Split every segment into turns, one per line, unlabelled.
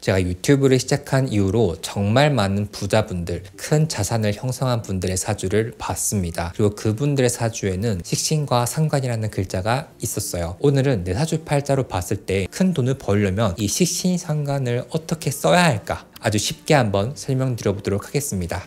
제가 유튜브를 시작한 이후로 정말 많은 부자분들, 큰 자산을 형성한 분들의 사주를 봤습니다. 그리고 그분들의 사주에는 식신과 상관이라는 글자가 있었어요. 오늘은 내 사주 팔자로 봤을 때 큰 돈을 벌려면 이 식신 상관을 어떻게 써야 할까? 아주 쉽게 한번 설명드려 보도록 하겠습니다.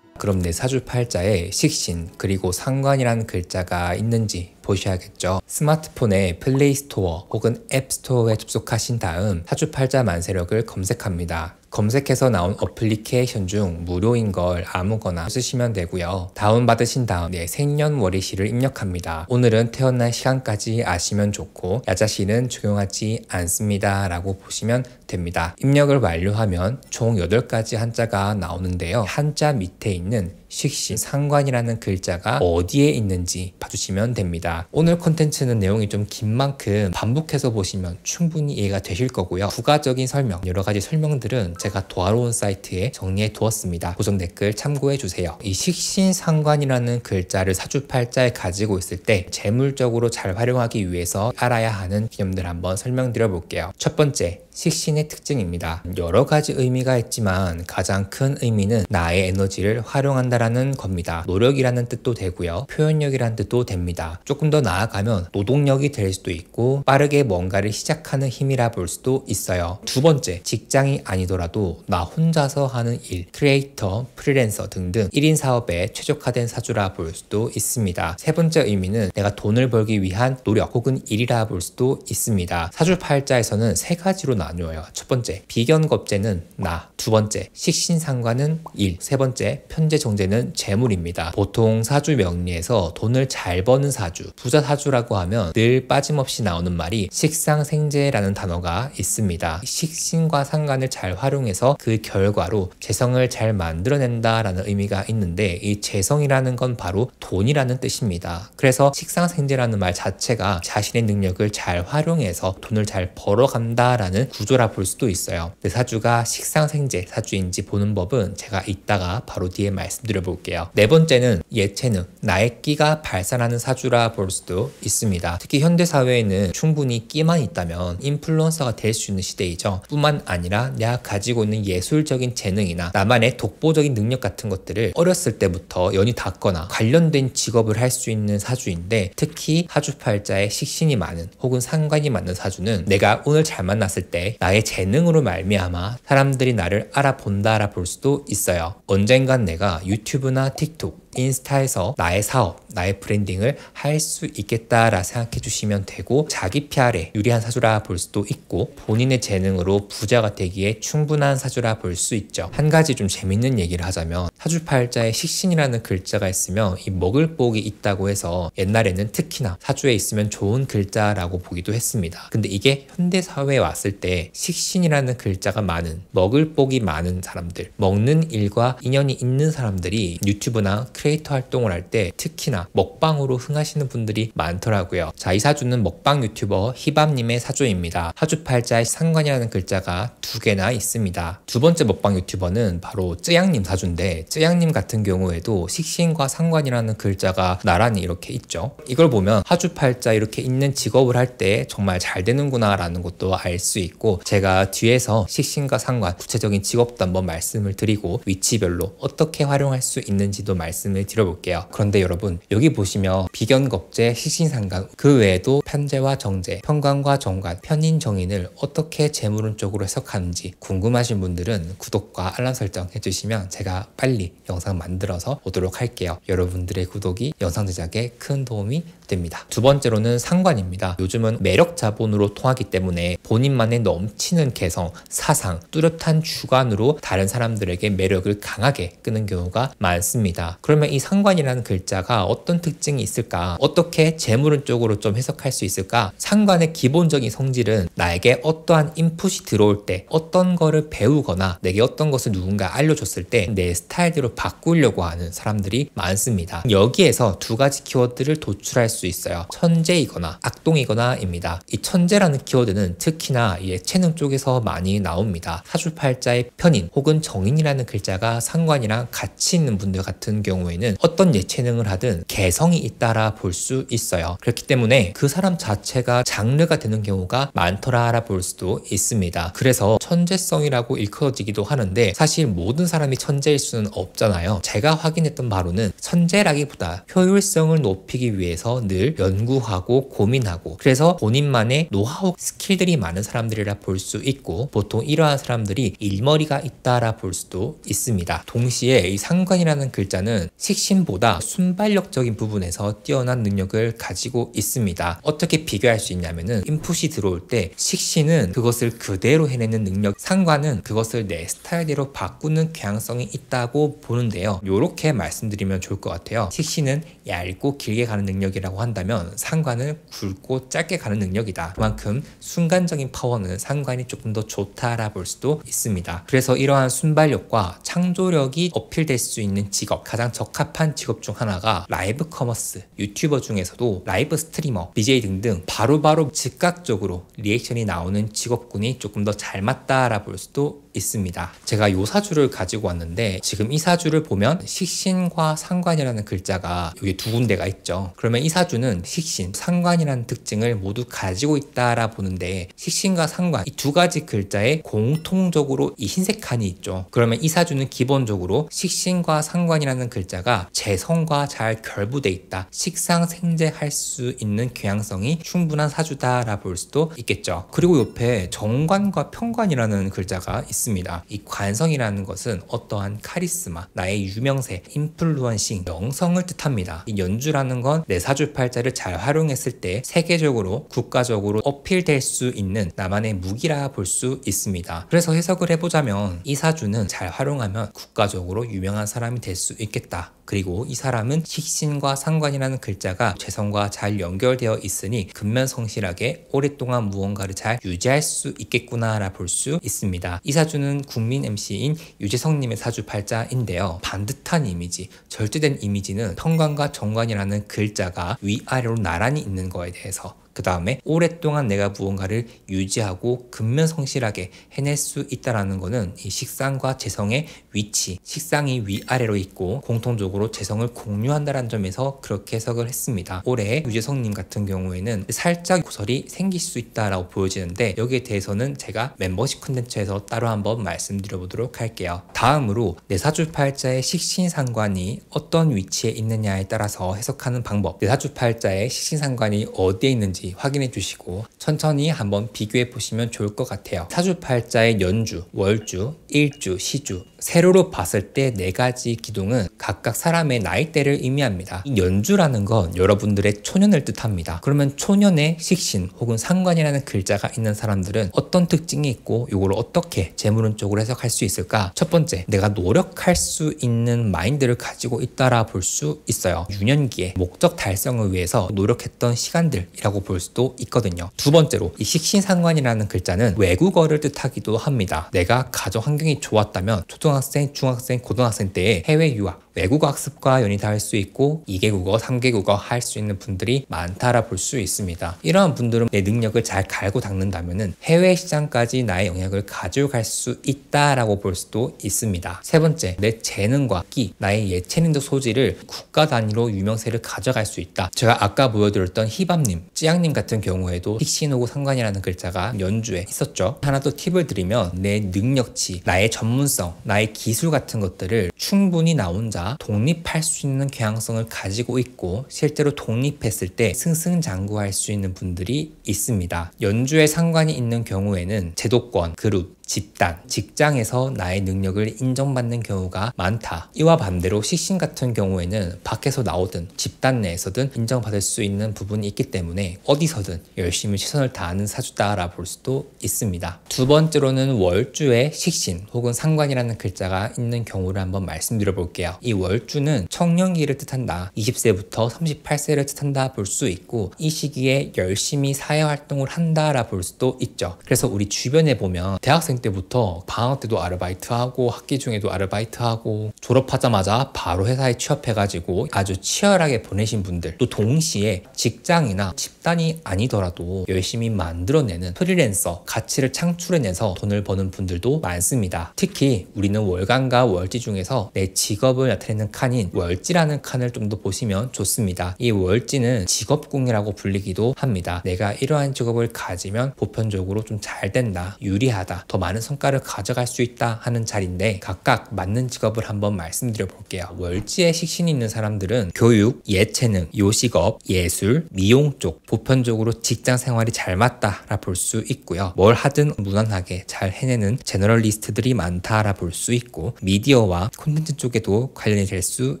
그럼 내 사주 팔자에 식신 그리고 상관이라는 글자가 있는지 보셔야겠죠. 스마트폰의 플레이스토어 혹은 앱스토어에 접속하신 다음 사주 팔자 만세력을 검색합니다. 검색해서 나온 어플리케이션 중 무료인 걸 아무거나 쓰시면 되고요. 다운받으신 다음 내 생년월일시를 입력합니다. 오늘은 태어난 시간까지 아시면 좋고 야자시는 적용하지 않습니다 라고 보시면 됩니다. 입력을 완료하면 총 8가지 한자가 나오는데요. 한자 밑에 있는 식신, 상관이라는 글자가 어디에 있는지 봐주시면 됩니다. 오늘 콘텐츠는 내용이 좀 긴 만큼 반복해서 보시면 충분히 이해가 되실 거고요. 부가적인 설명, 여러 가지 설명들은 제가 도와로운 사이트에 정리해 두었습니다. 고정 댓글 참고해 주세요. 이 식신, 상관이라는 글자를 사주 팔자에 가지고 있을 때 재물적으로 잘 활용하기 위해서 알아야 하는 개념들 한번 설명드려 볼게요. 첫 번째, 식신의 특징입니다. 여러 가지 의미가 있지만 가장 큰 의미는 나의 에너지를 활용한다라는 겁니다. 노력이라는 뜻도 되고요. 표현력이라는 뜻도 됩니다. 조금 더 나아가면 노동력이 될 수도 있고 빠르게 뭔가를 시작하는 힘이라 볼 수도 있어요. 두 번째, 직장이 아니더라도 나 혼자서 하는 일, 크리에이터, 프리랜서 등등 1인 사업에 최적화된 사주라 볼 수도 있습니다. 세 번째 의미는 내가 돈을 벌기 위한 노력 혹은 일이라 볼 수도 있습니다. 사주 팔자에서는 세 가지로 나뉘어요. 첫 번째, 비견겁재는 나. 두 번째, 식신상관은 일. 세 번째, 편재정제는 재물입니다. 보통 사주 명리에서 돈을 잘 버는 사주, 부자 사주라고 하면 늘 빠짐없이 나오는 말이 식상생재라는 단어가 있습니다. 식신과 상관을 잘 활용해서 그 결과로 재성을 잘 만들어낸다라는 의미가 있는데 이 재성이라는 건 바로 돈이라는 뜻입니다. 그래서 식상생재라는 말 자체가 자신의 능력을 잘 활용해서 돈을 잘 벌어간다라는 구조라 볼 수도 있어요. 내 사주가 식상생재 사주인지 보는 법은 제가 이따가 바로 뒤에 말씀드려 볼게요. 네 번째는 예체능, 나의 끼가 발산하는 사주라 볼 수도 있습니다. 특히 현대사회에는 충분히 끼만 있다면 인플루언서가 될 수 있는 시대이죠. 뿐만 아니라 내가 가지고 있는 예술적인 재능이나 나만의 독보적인 능력 같은 것들을 어렸을 때부터 연이 닿거나 관련된 직업을 할 수 있는 사주인데 특히 사주팔자에 식신이 많은 혹은 상관이 많은 사주는 내가 오늘 잘 만났을 때 나의 재능으로 말미암아 사람들이 나를 알아본다라 볼 수도 있어요. 언젠간 내가 유튜브나 틱톡, 인스타에서 나의 사업, 나의 브랜딩을 할 수 있겠다라 생각해 주시면 되고 자기 PR에 유리한 사주라 볼 수도 있고 본인의 재능으로 부자가 되기에 충분한 사주라 볼 수 있죠. 한 가지 좀 재밌는 얘기를 하자면 사주팔자에 식신이라는 글자가 있으면 이 먹을 복이 있다고 해서 옛날에는 특히나 사주에 있으면 좋은 글자라고 보기도 했습니다. 근데 이게 현대사회에 왔을 때 식신이라는 글자가 많은, 먹을 복이 많은 사람들, 먹는 일과 인연이 있는 사람들이 유튜브나 크리에이터 활동을 할 때 특히나 먹방으로 흥하시는 분들이 많더라고요. 자, 이 사주는 먹방 유튜버 희밤님의 사주입니다. 사주팔자에 상관이라는 글자가 2개나 있습니다. 두 번째 먹방 유튜버는 바로 쯔양님 사주인데 쯔양님 같은 경우에도 식신과 상관이라는 글자가 나란히 이렇게 있죠. 이걸 보면 사주팔자 이렇게 있는 직업을 할 때 정말 잘 되는구나 라는 것도 알 수 있고 제가 뒤에서 식신과 상관 구체적인 직업도 한번 말씀을 드리고 위치별로 어떻게 활용할 수 있는지도 말씀을 드려볼게요. 그런데 여러분 여기 보시면 비견겁재, 식신상관 그 외에도 편재와 정제, 편관과 정관, 편인정인을 어떻게 재물운 쪽으로 해석하는지 궁금하신 분들은 구독과 알람 설정 해주시면 제가 빨리 영상 만들어서 오도록 할게요. 여러분들의 구독이 영상 제작에 큰 도움이 됩니다. 두 번째로는 상관입니다. 요즘은 매력 자본으로 통하기 때문에 본인만의 넘치는 개성, 사상, 뚜렷한 주관으로 다른 사람들에게 매력을 강하게 끄는 경우가 많습니다. 그러면 이 상관이라는 글자가 어떤 특징이 있을까? 어떻게 재물운 쪽으로 좀 해석할 수 있을까? 상관의 기본적인 성질은 나에게 어떠한 인풋이 들어올 때 어떤 거를 배우거나 내게 어떤 것을 누군가 알려줬을 때 내 스타일대로 바꾸려고 하는 사람들이 많습니다. 여기에서 2가지 키워드를 도출할 수 있어요. 천재이거나 악동이거나 입니다. 이 천재라는 키워드는 특히나 예체능 쪽에서 많이 나옵니다. 사주팔자의 편인 혹은 정인이라는 글자가 상관이랑 같이 있는 분들 같은 경우에 경우에는 어떤 예체능을 하든 개성이 있다라 볼 수 있어요. 그렇기 때문에 그 사람 자체가 장르가 되는 경우가 많더라 볼 수도 있습니다. 그래서 천재성이라고 일컬어지기도 하는데 사실 모든 사람이 천재일 수는 없잖아요. 제가 확인했던 바로는 천재라기보다 효율성을 높이기 위해서 늘 연구하고 고민하고, 그래서 본인만의 노하우 스킬들이 많은 사람들이라 볼 수 있고, 보통 이러한 사람들이 일머리가 있다라 볼 수도 있습니다. 동시에 이 상관이라는 글자는 식신보다 순발력적인 부분에서 뛰어난 능력을 가지고 있습니다. 어떻게 비교할 수 있냐면은 인풋이 들어올 때 식신은 그것을 그대로 해내는 능력, 상관은 그것을 내 스타일대로 바꾸는 경향성이 있다고 보는데요. 이렇게 말씀드리면 좋을 것 같아요. 식신은 얇고 길게 가는 능력이라고 한다면 상관은 굵고 짧게 가는 능력이다. 그만큼 순간적인 파워는 상관이 조금 더 좋다라 볼 수도 있습니다. 그래서 이러한 순발력과 창조력이 어필될 수 있는 직업, 가장 적합한 직업 중 하나가 라이브 커머스, 유튜버 중에서도 라이브 스트리머, BJ 등등 바로바로 즉각적으로 리액션이 나오는 직업군이 조금 더 잘 맞다라 볼 수도 있습니다. 제가 요 사주를 가지고 왔는데 지금 이 사주를 보면 식신과 상관이라는 글자가 여기 두 군데가 있죠. 그러면 이 사주는 식신, 상관이라는 특징을 모두 가지고 있다라 보는데, 식신과 상관 이 두 가지 글자에 공통적으로 이 흰색 칸이 있죠. 그러면 이 사주는 기본적으로 식신과 상관이라는 글자가 재성과 잘 결부돼 있다, 식상생재할 수 있는 경향성이 충분한 사주다라 볼 수도 있겠죠. 그리고 옆에 정관과 편관이라는 글자가 있습니다. 이 관성이라는 것은 어떠한 카리스마, 나의 유명세, 인플루언싱, 명성을 뜻합니다. 이 연주라는 건 내 사주팔자를 잘 활용했을 때 세계적으로, 국가적으로 어필될 수 있는 나만의 무기라 볼 수 있습니다. 그래서 해석을 해보자면 이 사주는 잘 활용하면 국가적으로 유명한 사람이 될 수 있겠다. 그리고 이 사람은 식신과 상관이라는 글자가 재성과 잘 연결되어 있으니 근면성실하게 오랫동안 무언가를 잘 유지할 수 있겠구나라 볼 수 있습니다. 이 사주는 국민 MC인 유재석님의 사주팔자인데요. 반듯한 이미지, 절제된 이미지는 편관과 정관이라는 글자가 위아래로 나란히 있는 거에 대해서, 그 다음에 오랫동안 내가 무언가를 유지하고 근면성실하게 해낼 수 있다는 것은 이 식상과 재성의 위치, 식상이 위아래로 있고 공통적으로 재성을 공유한다는 점에서 그렇게 해석을 했습니다. 올해 유재석님 같은 경우에는 살짝 고설이 생길 수 있다라고 보여지는데, 여기에 대해서는 제가 멤버십 콘텐츠에서 따로 한번 말씀드려보도록 할게요. 다음으로 내 사주팔자의 식신상관이 어떤 위치에 있느냐에 따라서 해석하는 방법, 내 사주팔자의 식신상관이 어디에 있는지 확인해 주시고 천천히 한번 비교해 보시면 좋을 것 같아요. 사주팔자의 연주, 월주, 일주, 시주, 세로로 봤을 때 네 가지 기둥은 각각 사람의 나이대를 의미합니다. 이 연주라는 건 여러분들의 초년을 뜻합니다. 그러면 초년에 식신 혹은 상관이라는 글자가 있는 사람들은 어떤 특징이 있고 이걸 어떻게 재물운쪽으로 해석할 수 있을까? 첫 번째, 내가 노력할 수 있는 마인드를 가지고 있다라 볼 수 있어요. 유년기에 목적 달성을 위해서 노력했던 시간들이라고 볼 수도 있거든요. 두 번째로, 이 식신상관이라는 글자는 외국어를 뜻하기도 합니다. 내가 가정 환경이 좋았다면 초등학생, 중학생, 고등학생 때에 해외 유학, 외국어 학습과 연이 닿을 수 있고 2개국어, 3개국어 할 수 있는 분들이 많다라 볼 수 있습니다. 이러한 분들은 내 능력을 잘 갈고 닦는다면 해외 시장까지 나의 영향을 가져갈 수 있다라고 볼 수도 있습니다. 세 번째, 내 재능과 끼, 나의 예체능적 소질을 국가 단위로 유명세를 가져갈 수 있다. 제가 아까 보여드렸던 희밤님, 찌양님 같은 경우에도 식신호고 상관이라는 글자가 연주에 있었죠. 하나 더 팁을 드리면 내 능력치, 나의 전문성, 나의 기술 같은 것들을 충분히 나 혼자 독립할 수 있는 경향성을 가지고 있고 실제로 독립했을 때 승승장구할 수 있는 분들이 있습니다. 연주에 상관이 있는 경우에는 제도권, 그룹, 집단, 직장에서 나의 능력을 인정받는 경우가 많다. 이와 반대로 식신 같은 경우에는 밖에서 나오든 집단 내에서든 인정받을 수 있는 부분이 있기 때문에 어디서든 열심히 최선을 다하는 사주다라 볼 수도 있습니다. 두 번째로는 월주에 식신 혹은 상관이라는 글자가 있는 경우를 한번 말씀드려 볼게요. 이 월주는 청년기를 뜻한다. 20세부터 38세를 뜻한다 볼 수 있고 이 시기에 열심히 사회활동을 한다라 볼 수도 있죠. 그래서 우리 주변에 보면 대학생 때부터 방학 때도 아르바이트하고 학기 중에도 아르바이트하고 졸업하자마자 바로 회사에 취업해가지고 아주 치열하게 보내신 분들, 또 동시에 직장이나 집단이 아니더라도 열심히 만들어내는 프리랜서, 가치를 창출해내서 돈을 버는 분들도 많습니다. 특히 우리는 월간과 월지 중에서 내 직업을 나타내는 칸인 월지라는 칸을 좀 더 보시면 좋습니다. 이 월지는 직업궁이라고 불리기도 합니다. 내가 이러한 직업을 가지면 보편적으로 좀 잘 된다, 유리하다, 더 많은 성과를 가져갈 수 있다 하는 자리인데, 각각 맞는 직업을 한번 말씀드려 볼게요. 월지에 식신이 있는 사람들은 교육, 예체능, 요식업, 예술, 미용 쪽 보편적으로 직장 생활이 잘 맞다라 볼 수 있고요. 뭘 하든 무난하게 잘 해내는 제너럴리스트들이 많다라 볼 수 있고, 미디어와 콘텐츠 쪽에도 관련이 될 수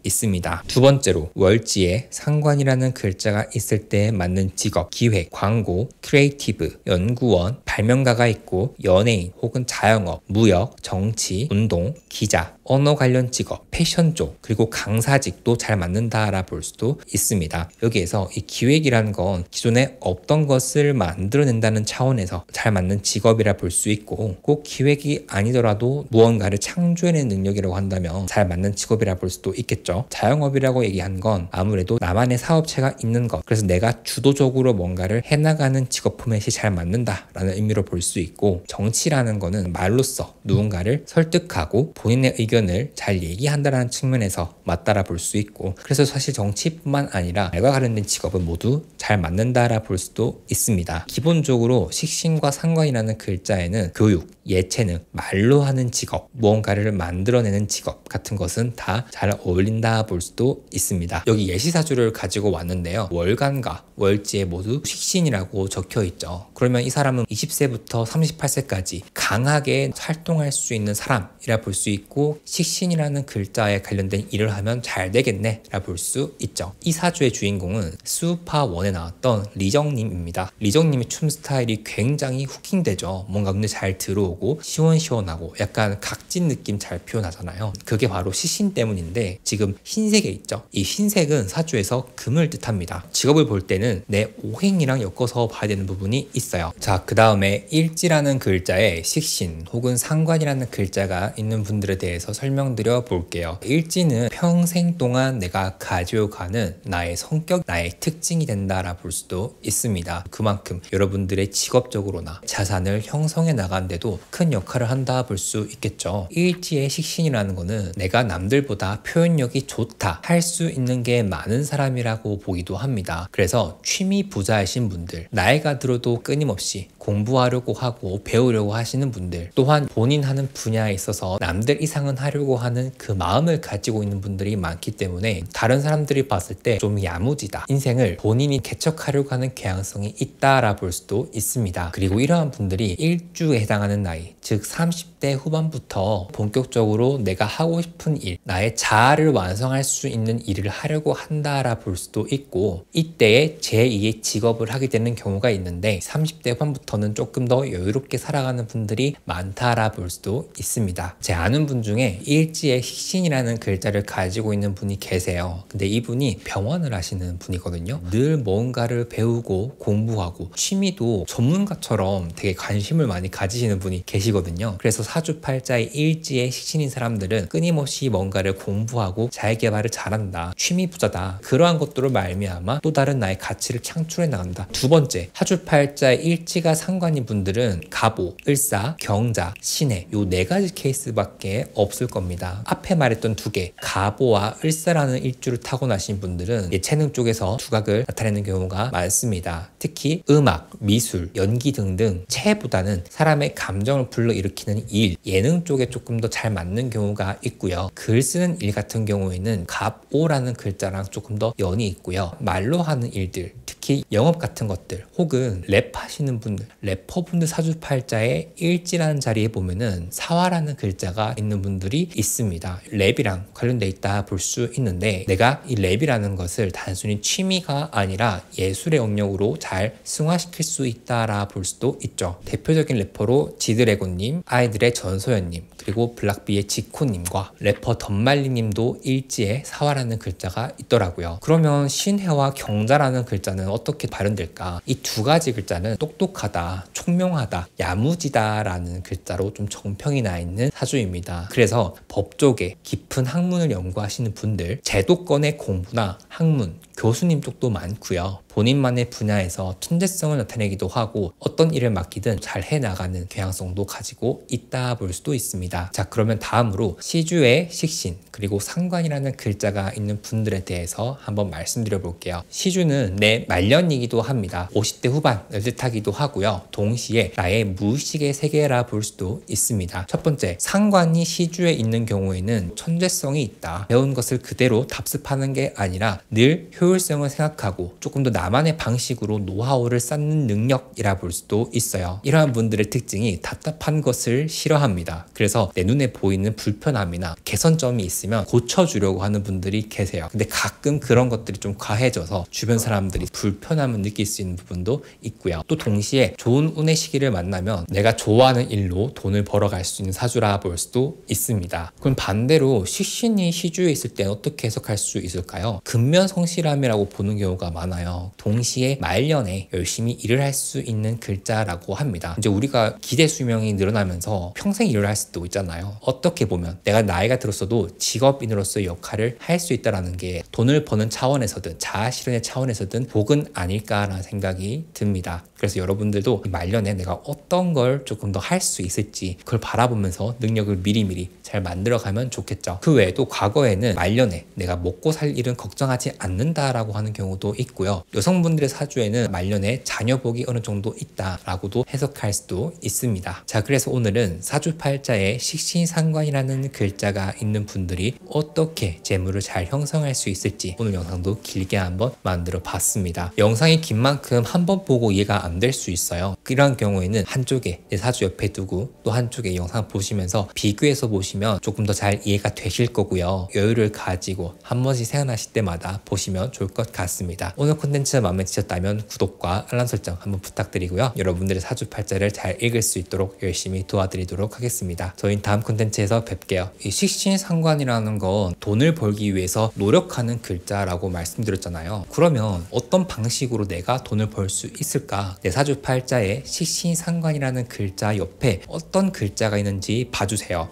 있습니다. 두 번째로 월지에 상관이라는 글자가 있을 때 맞는 직업, 기획, 광고, 크리에이티브, 연구원, 발명가가 있고, 연예인 혹은 자영업, 무역, 정치, 운동, 기자, 언어 관련 직업, 패션 쪽, 그리고 강사직도 잘 맞는다라 볼 수도 있습니다. 여기에서 이 기획이라는 건 기존에 없던 것을 만들어낸다는 차원에서 잘 맞는 직업이라 볼 수 있고, 꼭 기획이 아니더라도 무언가를 창조해내는 능력이라고 한다면 잘 맞는 직업이라 볼 수도 있겠죠. 자영업이라고 얘기한 건 아무래도 나만의 사업체가 있는 것, 그래서 내가 주도적으로 뭔가를 해나가는 직업 포맷이 잘 맞는다라는 의미로 볼 수 있고, 정치라는 거는 말로써 누군가를 설득하고 본인의 의견을 잘 얘기한다는 측면에서 맞다라 볼 수 있고, 그래서 사실 정치뿐만 아니라 말과 관련된 직업은 모두 잘 맞는다라 볼 수도 있습니다. 기본적으로 식신과 상관이라는 글자에는 교육, 예체능, 말로 하는 직업, 무언가를 만들어내는 직업 같은 것은 다 잘 어울린다 볼 수도 있습니다. 여기 예시사주를 가지고 왔는데요. 월간과 월지에 모두 식신이라고 적혀 있죠. 그러면 이 사람은 20세부터 38세까지 강하게 활동할 수 있는 사람이라 볼 수 있고, 식신이라는 글자에 관련된 일을 하면 잘 되겠네 라 볼 수 있죠. 이 사주의 주인공은 수우파1에 나왔던 리정님입니다. 리정님의 춤 스타일이 굉장히 후킹되죠. 뭔가 근데 잘 들어오고 시원시원하고 약간 각진 느낌 잘 표현하잖아요. 그게 바로 식신 때문인데, 지금 흰색에 있죠. 이 흰색은 사주에서 금을 뜻합니다. 직업을 볼 때는 내 오행이랑 엮어서 봐야 되는 부분이 있어요. 자, 그 다음에 일지라는 글자에 식신 혹은 상관이라는 글자가 있는 분들에 대해서 설명드려 볼게요. 일지는 평생 동안 내가 가져가는 나의 성격, 나의 특징이 된다라 볼 수도 있습니다. 그만큼 여러분들의 직업적으로나 자산을 형성해 나가는데도 큰 역할을 한다 볼 수 있겠죠. 일지의 식신이라는 거는 내가 남들보다 표현력이 좋다, 할 수 있는 게 많은 사람이라고 보기도 합니다. 그래서 취미 부자이신 분들, 나이가 들어도 끊임없이 공부하려고 하고 배우려고 하시는 분들, 또한 본인 하는 분야에 있어서 남들 이상은 하려고 하는 그 마음을 가지고 있는 분들이 많기 때문에 다른 사람들이 봤을 때 좀 야무지다, 인생을 본인이 개척하려고 하는 경향성이 있다라 볼 수도 있습니다. 그리고 이러한 분들이 일주에 해당하는 나이, 즉 30대 후반부터 본격적으로 내가 하고 싶은 일, 나의 자아를 완성할 수 있는 일을 하려고 한다라 볼 수도 있고, 이때에 제2의 직업을 하게 되는 경우가 있는데, 30대 후반부터는 조금 더 여유롭게 살아가는 분들이 많다라 볼 수도 있습니다. 제 아는 분 중에 일지에 식신이라는 글자를 가지고 있는 분이 계세요. 근데 이분이 병원을 하시는 분이거든요. 늘 뭔가를 배우고 공부하고 취미도 전문가처럼 되게 관심을 많이 가지시는 분이 계시거든요. 그래서 사주팔자의 일지에 식신인 사람들은 끊임없이 뭔가를 공부하고 자기개발을 잘한다, 취미 부자다, 그러한 것들을 말미암아 또 다른 나의 가치를 창출해 나간다. 두 번째, 사주팔자의 일지가 상관인 분들은 갑오, 을사, 경자, 신해, 요 네 가지 케이스밖에 없을 겁니다. 앞에 말했던 두 개, 갑오와 을사라는 일주를 타고나신 분들은 예체능 쪽에서 두각을 나타내는 경우가 많습니다. 특히 음악, 미술, 연기 등등 체보다는 사람의 감정을 불러일으키는 일, 예능 쪽에 조금 더 잘 맞는 경우가 있고요. 글 쓰는 일 같은 경우에는 갑오라는 글자랑 조금 더 연이 있고요. 말로 하는 일들, 특히 영업 같은 것들, 혹은 랩 하시는 분들, 래퍼분들 사주팔자에 일지라는 자리에 보면은 사화라는 글자가 있는 분들이 있습니다. 랩이랑 관련돼 있다 볼 수 있는데, 내가 이 랩이라는 것을 단순히 취미가 아니라 예술의 영역으로 잘 승화시킬 수 있다라 볼 수도 있죠. 대표적인 래퍼로 지드래곤님, 아이들의 전소연님, 그리고 블락비의 지코님과 래퍼 덤말리님도 일지에 사화라는 글자가 있더라고요. 그러면 신해와 경자라는 글자는 글자는 어떻게 발음될까? 이 두 가지 글자는 똑똑하다, 총명하다, 야무지다 라는 글자로 좀 정평이 나 있는 사주입니다. 그래서 법 쪽에 깊은 학문을 연구하시는 분들, 제도권의 공부나 학문, 교수님 쪽도 많고요. 본인만의 분야에서 천재성을 나타내기도 하고 어떤 일을 맡기든 잘 해나가는 경향성도 가지고 있다 볼 수도 있습니다. 자, 그러면 다음으로 시주에 식신 그리고 상관이라는 글자가 있는 분들에 대해서 한번 말씀드려 볼게요. 시주는 내 말년이기도 합니다. 50대 후반을 뜻하기도 하고요. 동시에 나의 무의식의 세계라 볼 수도 있습니다. 첫 번째, 상관이 시주에 있는 경우에는 천재성이 있다. 배운 것을 그대로 답습하는 게 아니라 늘 효율성을 생각하고 조금 더 나만의 방식으로 노하우를 쌓는 능력이라 볼 수도 있어요. 이러한 분들의 특징이 답답한 것을 싫어합니다. 그래서 내 눈에 보이는 불편함이나 개선점이 있으면 고쳐주려고 하는 분들이 계세요. 근데 가끔 그런 것들이 좀 과해져서 주변 사람들이 불편함을 느낄 수 있는 부분도 있고요. 또 동시에 좋은 운의 시기를 만나면 내가 좋아하는 일로 돈을 벌어갈 수 있는 사주라 볼 수도 있습니다. 그럼 반대로 식신이 시주에 있을 때 어떻게 해석할 수 있을까요? 근면성실함이라고 보는 경우가 많아요. 동시에 말년에 열심히 일을 할 수 있는 글자라고 합니다. 이제 우리가 기대 수명이 늘어나면서 평생 일을 할 수도 있잖아요. 어떻게 보면 내가 나이가 들었어도 직업인으로서의 역할을 할 수 있다는 게 돈을 버는 차원에서든 자아실현의 차원에서든 복은 아닐까라는 생각이 듭니다. 그래서 여러분들도 말년에 내가 어떤 걸 조금 더 할 수 있을지 그걸 바라보면서 능력을 미리미리 잘 만들어가면 좋겠죠. 그 외에도 과거에는 말년에 내가 먹고 살 일은 걱정하지 않는다라고 하는 경우도 있고요. 여성분들의 사주에는 말년에 자녀복이 어느 정도 있다라고도 해석할 수도 있습니다. 자, 그래서 오늘은 사주팔자에 식신상관이라는 글자가 있는 분들이 어떻게 재물을 잘 형성할 수 있을지 오늘 영상도 길게 한번 만들어 봤습니다. 영상이 긴 만큼 한번 보고 이해가 안 될 수 있어요. 이런 경우에는 한쪽에 내 사주 옆에 두고 또 한쪽에 영상 보시면서 비교해서 보시면 조금 더 잘 이해가 되실 거고요. 여유를 가지고 한 번씩 생각나실 때마다 보시면 좋을 것 같습니다. 오늘 콘텐츠 마음에 드셨다면 구독과 알람 설정 한번 부탁드리고요. 여러분들의 사주팔자를 잘 읽을 수 있도록 열심히 도와드리도록 하겠습니다. 저희는 다음 콘텐츠에서 뵐게요. 이 식신상관이라는 건 돈을 벌기 위해서 노력하는 글자라고 말씀드렸잖아요. 그러면 어떤 방식으로 내가 돈을 벌 수 있을까? 내 사주팔자에 식신상관이라는 글자 옆에 어떤 글자가 있는지 봐주세요.